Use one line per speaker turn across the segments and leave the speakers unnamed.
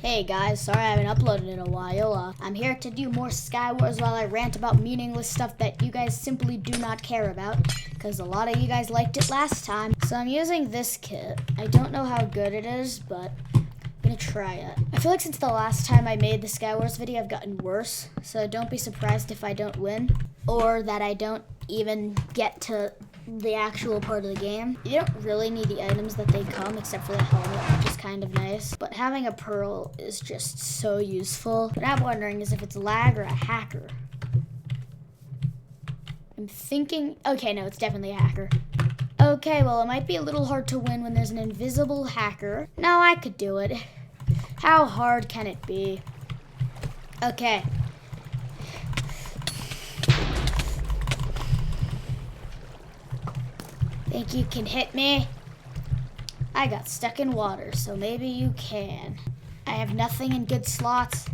Hey guys, sorry I haven't uploaded in a while. I'm here to do more Skywars while I rant about meaningless stuff that you guys simply do not care about, because a lot of you guys liked it last time. So I'm using this kit. I don't know how good it is, but I'm gonna try it. I feel like since the last time I made the Skywars video, I've gotten worse, so don't be surprised if I don't win, or that I don't even get to the actual part of the game. You don't really need the items that they come, except for the helmet, which is kind of nice. But having a pearl is just so useful. What I'm wondering is if it's lag or a hacker. I'm thinking, okay, no, it's definitely a hacker. Okay, well, it might be a little hard to win when there's an invisible hacker. No, I could do it. How hard can it be? Okay. Think you can hit me? I got stuck in water, so maybe you can. I have nothing in good slots.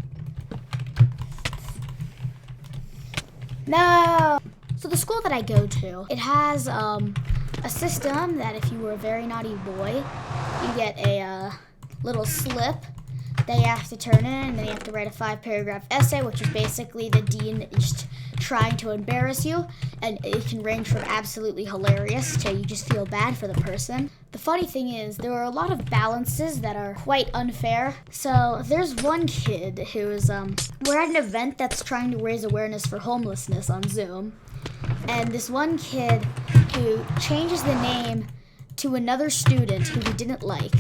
No! So the school that I go to, it has a system that if you were a very naughty boy, you get a little slip that you have to turn in, and then you have to write a 5-paragraph essay, which is basically the dean just trying to embarrass you, and it can range from absolutely hilarious to you just feel bad for the person. The funny thing is, there are a lot of balances that are quite unfair. So there's one kid who's, we're at an event that's trying to raise awareness for homelessness on Zoom, and this one kid who changes the name to another student who he didn't like,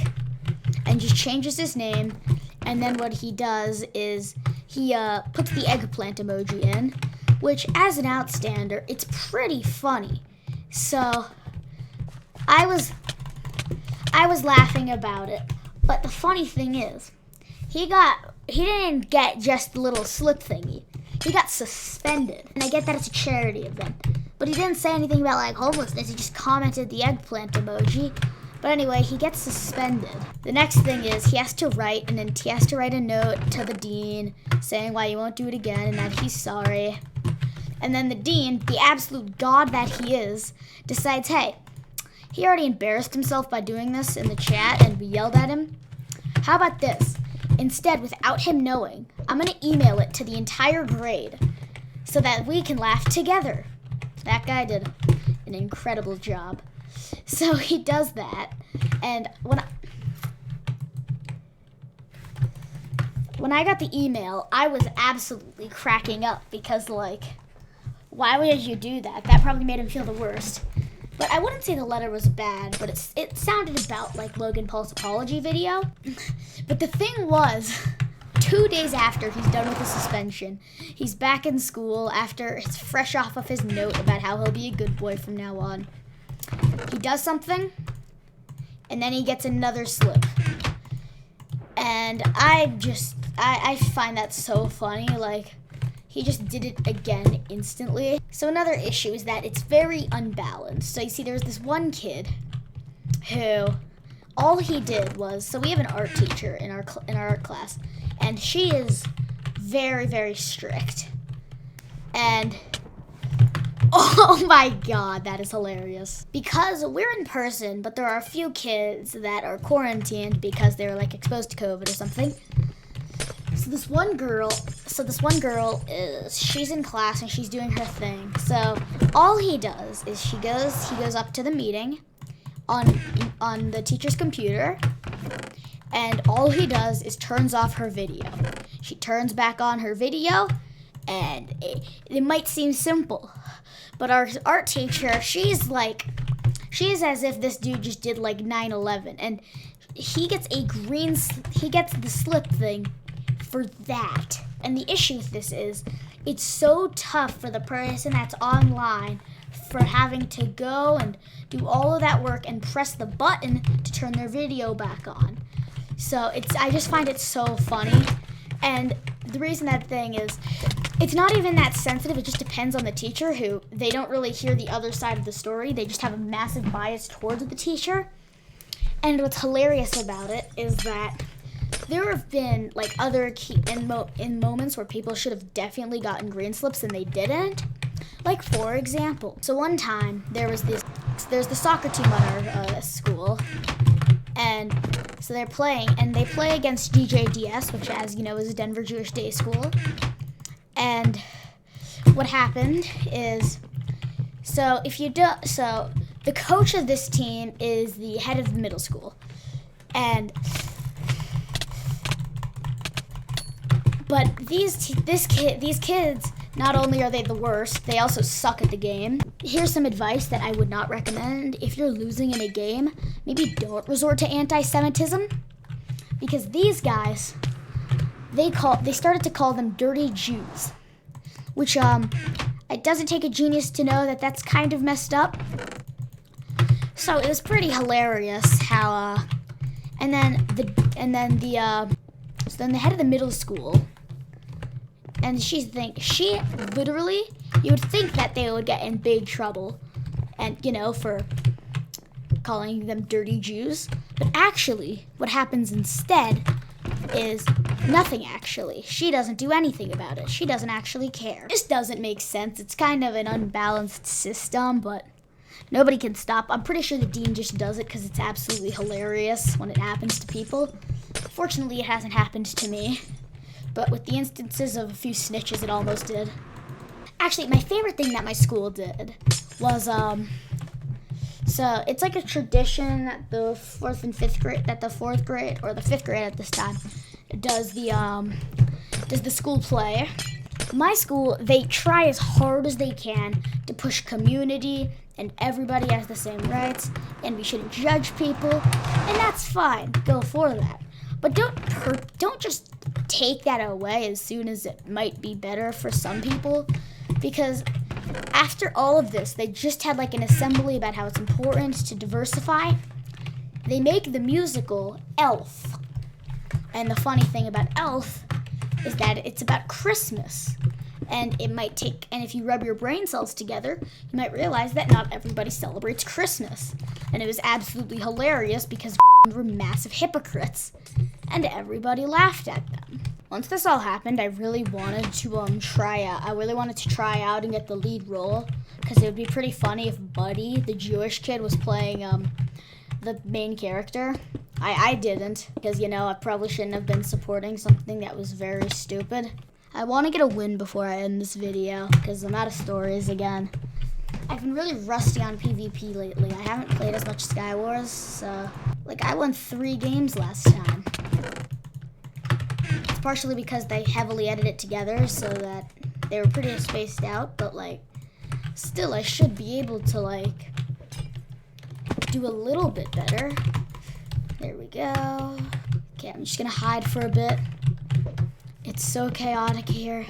and just changes his name, and then what he does is he puts the eggplant emoji in, which as an outstander, it's pretty funny. So I was laughing about it, but the funny thing is, he didn't get just the little slip thingy. He got suspended. And I get that it's a charity event, but he didn't say anything about like homelessness. He just commented the eggplant emoji. But anyway, he gets suspended. The next thing is he has to write a note to the dean saying why he won't do it again and that he's sorry. And then the dean, the absolute god that he is, decides, hey, he already embarrassed himself by doing this in the chat and we yelled at him. How about this? Instead, without him knowing, I'm gonna email it to the entire grade so that we can laugh together. That guy did an incredible job. So he does that, and when I got the email, I was absolutely cracking up because, like, why would you do that? That probably made him feel the worst. But I wouldn't say the letter was bad, but it sounded about like Logan Paul's apology video. But the thing was, 2 days after he's done with the suspension, he's back in school after it's fresh off of his note about how he'll be a good boy from now on. He does something, and then he gets another slip. And I find that so funny, like, he just did it again instantly. So another issue is that it's very unbalanced. So you see, there's this one kid who, all he did was, so we have an art teacher in our art class, and she is very, very strict. And oh my god, that is hilarious. Because we're in person, but there are a few kids that are quarantined because they're like exposed to COVID or something. So this one girl she's in class and she's doing her thing. So all he does is he goes up to the meeting on the teacher's computer, and all he does is turns off her video. She turns back on her video, and it might seem simple, but our art teacher, she's as if this dude just did like 9/11, and he gets the slip thing for that. And the issue with this is, it's so tough for the person that's online for having to go and do all of that work and press the button to turn their video back on. So I just find it so funny. And the reason that thing is, it's not even that sensitive, it just depends on the teacher, who they don't really hear the other side of the story. They just have a massive bias towards the teacher. And what's hilarious about it is that there have been like other in moments where people should have definitely gotten green slips and they didn't. Like, for example, so one time there's the soccer team on our school, And so they're playing, and they play against DJDS, which, as you know, is a Denver Jewish day school. And what happened is, so the coach of this team is the head of the middle school, but these kids, not only are they the worst, they also suck at the game. Here's some advice that I would not recommend. If you're losing in a game, maybe don't resort to anti-Semitism, because these guys, they started to call them dirty Jews, which it doesn't take a genius to know that that's kind of messed up. So it was pretty hilarious how and then the head of the middle school, and she literally, you would think that they would get in big trouble, and for calling them dirty Jews, but actually what happens instead is nothing. Actually, she doesn't do anything about it. She doesn't actually care. This doesn't make sense. It's kind of an unbalanced system, but nobody can stop. I'm pretty sure the dean just does it because it's absolutely hilarious when it happens to people. Fortunately, it hasn't happened to me, but with the instances of a few snitches, it almost did. Actually, my favorite thing that my school did was so it's like a tradition that the fourth grade, or the fifth grade at this time, does the school play. My school, they try as hard as they can to push community, and everybody has the same rights, and we shouldn't judge people, and that's fine. Go for that. But don't just take that away as soon as it might be better for some people, because after all of this, they just had like an assembly about how it's important to diversify. They make the musical Elf. And the funny thing about Elf is that it's about Christmas. And if you rub your brain cells together, you might realize that not everybody celebrates Christmas. And it was absolutely hilarious because were massive hypocrites. And everybody laughed at them. Once this all happened, I really wanted to try out and get the lead role, because it would be pretty funny if Buddy, the Jewish kid, was playing the main character. I didn't, because I probably shouldn't have been supporting something that was very stupid. I want to get a win before I end this video, because I'm out of stories again. I've been really rusty on PvP lately. I haven't played as much Skywars, so I won 3 games last time. It's partially because they heavily edited it together so that they were pretty spaced out, but still I should be able to do a little bit better. There we go. Okay, I'm just gonna hide for a bit. It's so chaotic here.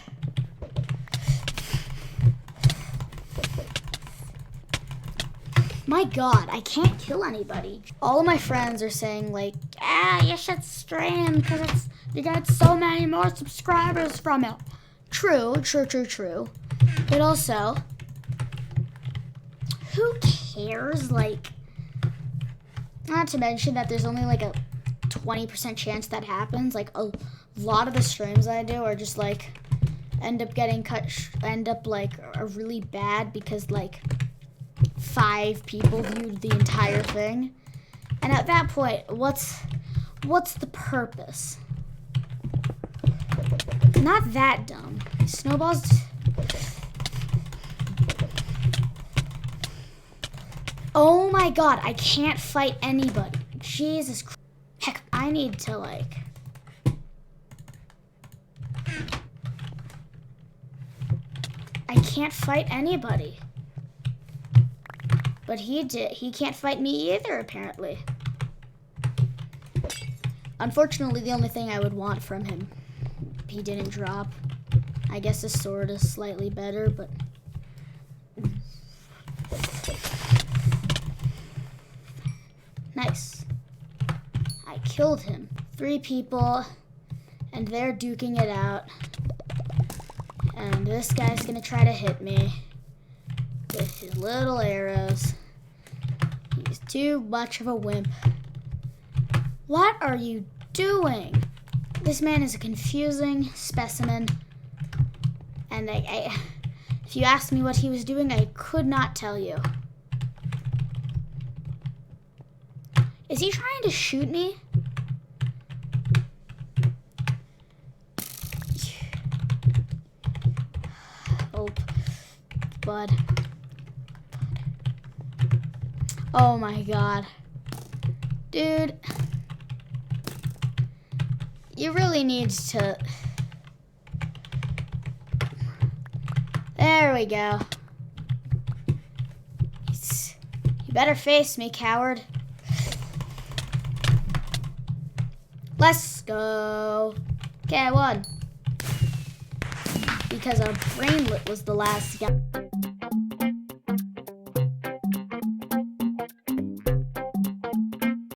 My God, I can't kill anybody. All of my friends are saying you should stream because you get so many more subscribers from it. True. But also, who cares? Not to mention that there's only a 20% chance that happens. A lot of the streams I do are just end up are really bad because 5 people viewed the entire thing. And at that point, what's the purpose? Not that dumb. Snowballs. Oh my God, I can't fight anybody. Jesus Christ. Heck, I need to I can't fight anybody. But he can't fight me either, apparently. Unfortunately, the only thing I would want from him, he didn't drop. I guess his sword is slightly better, but... Nice. I killed him. 3 people, and they're duking it out. And this guy's gonna try to hit me with his little arrows. He's too much of a wimp. What are you doing? This man is a confusing specimen. And if you asked me what he was doing, I could not tell you. Is he trying to shoot me? Oh, bud. Oh my god. Dude. You really need to... There we go. You better face me, coward. Let's go. Okay, I won. Because our brainlet was the last guy.